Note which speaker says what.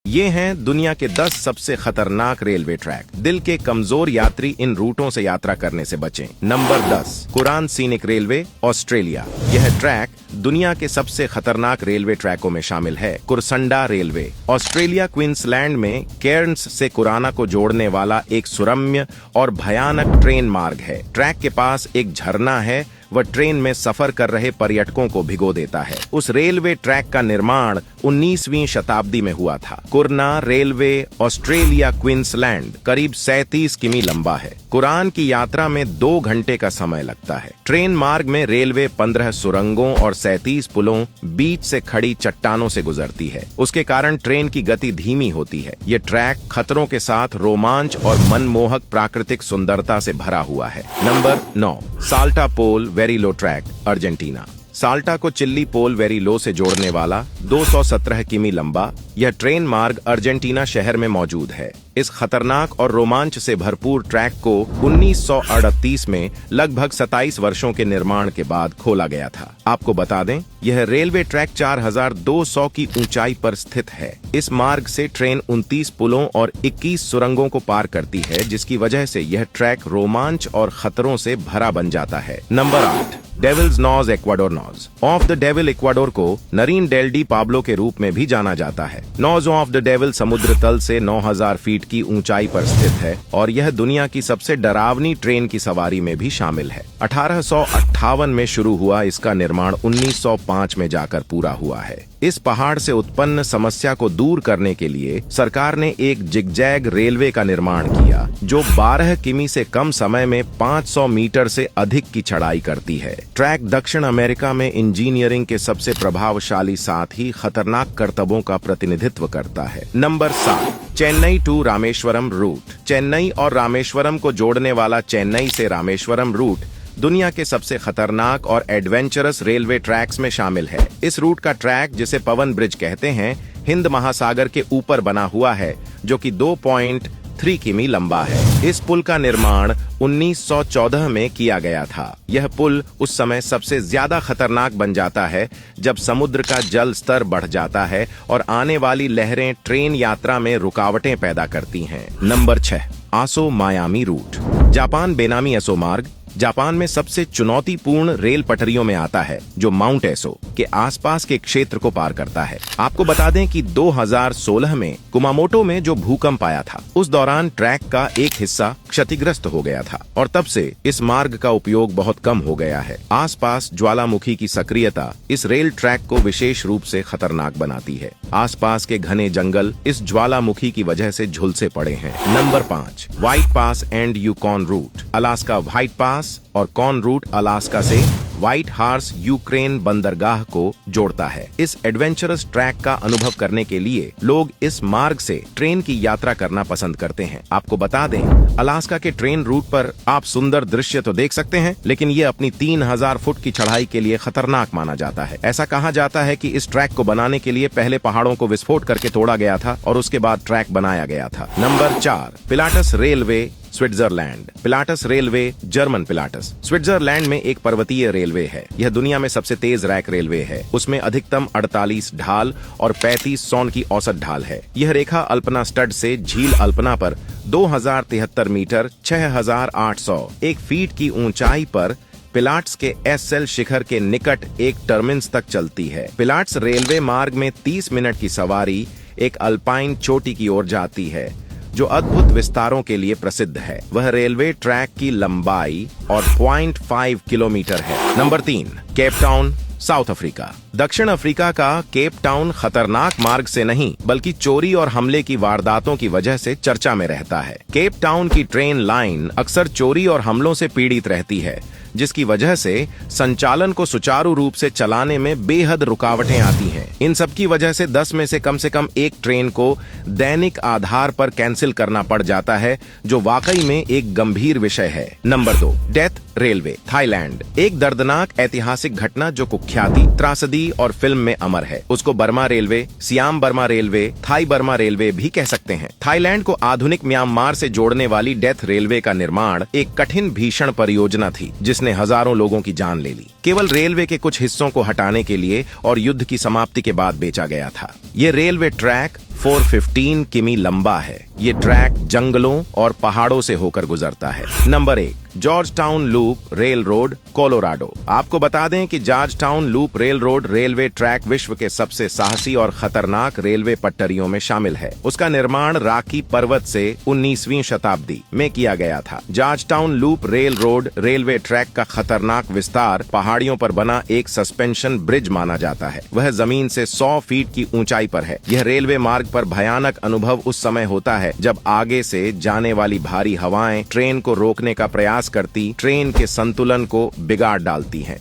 Speaker 1: ये हैं दुनिया के 10 सबसे खतरनाक रेलवे ट्रैक। दिल के कमजोर यात्री इन रूटों से यात्रा करने से बचें। Number 10, Quran scenic railway, Australia. यह ट्रैक दुनिया के सबसे खतरनाक रेलवे ट्रैकों में शामिल है। कुरसंडा रेलवे, ऑस्ट्रेलिया क्वींसलैंड में केर्न्स से कुराना को जोड़ने वाला एक सुरम्य और भयानक ट्रेन मार्ग है। ट्रैक के पास एक झरना है, वह ट्रेन में सफर कर रहे पर्यटकों को भिगो देता है। उस रेलवे ट्रैक का निर्माण 19वीं शताब्दी में हुआ था। कुरना रेलवे, ऑस्ट्रेलिया क्वींसलैंड, करीब 37 किमी लंबा है। कुरान की यात्रा में 2 घंटे का समय लगता है। ट्रेन मार्ग में रेलवे 15 सुरंगों और 37 पुलों, बीच से खड़ी चट्टानों से गुजरती है। उसके कारण ट्रेन की गति धीमी होती है। ये ट्रैक खतरों के साथ रोमांच और मनमोहक प्राकृतिक सुंदरता से भरा हुआ है। नंबर 9, साल्टा पोल वेरिलो ट्रैक, अर्जेंटीना। साल्टा को चिल्ली पोल वेरिलो से जोड़ने वाला 217 किमी लंबा यह ट्रेन मार्ग अर्जेंटीना शहर में मौजूद है। इस खतरनाक और रोमांच से भरपूर ट्रैक को 1938 में लगभग 27 वर्षों के निर्माण के बाद खोला गया था। आपको बता दें, यह रेलवे ट्रैक 4200 की ऊंचाई पर स्थित है। इस मार्ग से ट्रेन 29 पुलों और 21 सुरंगों को पार करती है, जिसकी वजह से यह ट्रैक रोमांच और खतरों से भरा बन जाता है। Number 8, devil's nose, Ecuador nose. Of the devil Ecuador को नरीन डेल डी पाब्लो के रूप में भी जाना जाता है। नॉज ऑफ द डेविल समुद्र तल से 9000 फीट की ऊंचाई पर स्थित है और यह दुनिया की सबसे डरावनी ट्रेन की सवारी में भी शामिल है। 1858 में शुरू हुआ इसका निर्माण 1905 में जाकर पूरा हुआ है। इस पहाड़ से उत्पन्न समस्या को दूर करने के लिए सरकार ने एक जिगजैग रेलवे का निर्माण किया, जो 12 किमी से कम समय में 500 मीटर से अधिक की चढ़ाई करती है। ट्रैक दक्षिण अमेरिका में इंजीनियरिंग के सबसे प्रभावशाली साथ ही खतरनाक करतबों का प्रतिनिधित्व करता है। Number 7, Chennai to Rameswaram route. Chennai और रामेश्वरम को जोड़ने वाला चेन्नई से रामेश्वरम रूट दुनिया के सबसे खतरनाक और एडवेंचरस रेलवे ट्रैक्स में शामिल है। इस रूट का ट्रैक, जिसे पवन ब्रिज कहते हैं, हिंद महासागर के ऊपर बना हुआ है, जो कि 2.3 किमी लंबा है। इस पुल का निर्माण 1914 में किया गया था। यह पुल उस समय सबसे ज्यादा खतरनाक बन जाता है जब समुद्र का जल स्तर बढ़ जाता है और आने वाली लहरें ट्रेन यात्रा में रुकावटें पैदा करती हैं। नंबर 6, आसो मायामी रूट। जापान बेनामी एसो मार्ग जापान में सबसे चुनौतीपूर्ण रेल पटरियों में आता है, जो माउंट एसो के आसपास के क्षेत्र को पार करता है। आपको बता दें कि 2016 में कुमामोटो में जो भूकंप आया था, उस दौरान ट्रैक का एक हिस्सा क्षतिग्रस्त हो गया था और तब से इस मार्ग का उपयोग बहुत कम हो गया है। आसपास ज्वालामुखी की सक्रियता इस रेल ट्रैक को विशेष रूप से खतरनाक बनाती है। आसपास के घने जंगल इस ज्वालामुखी की वजह से झुलसे पड़े हैं। Number 5, white pass and Yukon route. Alaska white pass और कॉन रूट अलास्का से व्हाइट हार्स यूक्रेन बंदरगाह को जोड़ता है। इस एडवेंचरस ट्रैक का अनुभव करने के लिए लोग इस मार्ग से ट्रेन की यात्रा करना पसंद करते हैं। आपको बता दें, अलास्का के ट्रेन रूट पर आप सुंदर दृश्य तो देख सकते हैं, लेकिन ये अपनी 3000 फुट की चढ़ाई के लिए खतरनाक माना जाता है। ऐसा कहा जाता है कि इस ट्रैक को बनाने के लिए पहले पहाड़ों को विस्फोट करके तोड़ा गया था और उसके बाद ट्रैक बनाया गया था। Number 4, Pilatus railway, Switzerland. Pilatus railway, German Pilatus, Switzerland में एक पर्वतीय रेलवे है। यह दुनिया में सबसे तेज रैक रेलवे है। उसमें अधिकतम 48 ढाल और 35 सौन की औसत ढाल है। यह रेखा अल्पना स्टड से झील अल्पना पर 2073 मीटर 6801 फीट की ऊंचाई पर पिलाट्स के एसएल शिखर के निकट एक टर्मिनस तक चलती है। पिलाट्स रेलवे मार्ग में 30 मिनट की सवारी एक अल्पाइन चोटी की ओर जाती है, जो अद्भुत विस्तारों के लिए प्रसिद्ध है। वह रेलवे ट्रैक की लंबाई और 0.5 किलोमीटर है। Number 3, Cape Town, south Africa. दक्षिण अफ्रीका का केप टाउन खतरनाक मार्ग से नहीं, बल्कि चोरी और हमले की वारदातों की वजह से चर्चा में रहता है। केप टाउन की ट्रेन लाइन अक्सर चोरी और हमलों से पीड़ित रहती है, जिसकी वजह से संचालन को सुचारू रूप से चलाने में बेहद रुकावटें आती हैं। इन सब की वजह से 10 में से कम एक ट्रेन को दैनिक आधार पर कैंसिल करना पड़ जाता है, जो वाकई में एक गंभीर विषय है। Number 2, death railway, Thailand. एक दर्दनाक ऐतिहासिक घटना जो कुख्याति, त्रासदी और फिल्म में अमर है। उसको Burma railway, Siam Burma railway, Thai Burma railway भी कह सकते हैं। थाईलैंड को आधुनिक म्यांमार से जोड़ने वाली डेथ रेलवे का निर्माण एक कठिन भीषण परियोजना थी, जिसने हजारों लोगों की जान ले ली। केवल रेलवे के कुछ हिस्सों को हटाने के लिए और युद्ध की समाप्ति के बाद बेचा गया था। ये रेलवे ट्रैक 415 किमी लंबा है। ये ट्रैक जंगलों और पहाड़ों से होकर गुजरता है। Number 1, George town loop rail road, Colorado. आपको बता दें कि George town loop rail road railway track विश्व के सबसे साहसी और खतरनाक रेलवे पट्टरियों में शामिल है। उसका निर्माण रॉकी पर्वत से 19वीं शताब्दी में किया गया था। George town loop rail road railway track का खतरनाक विस्तार पहाड़ियों पर बना एक सस्पेंशन ब्रिज माना जाता है। वह जमीन से 100 फीट की ऊंचाई पर है। यह रेलवे मार्ग पर भयानक अनुभव उस समय होता है जब आगे से जाने वाली भारी हवाएं ट्रेन को रोकने का प्रयास करती ट्रेन के संतुलन को बिगाड़ डालती हैं।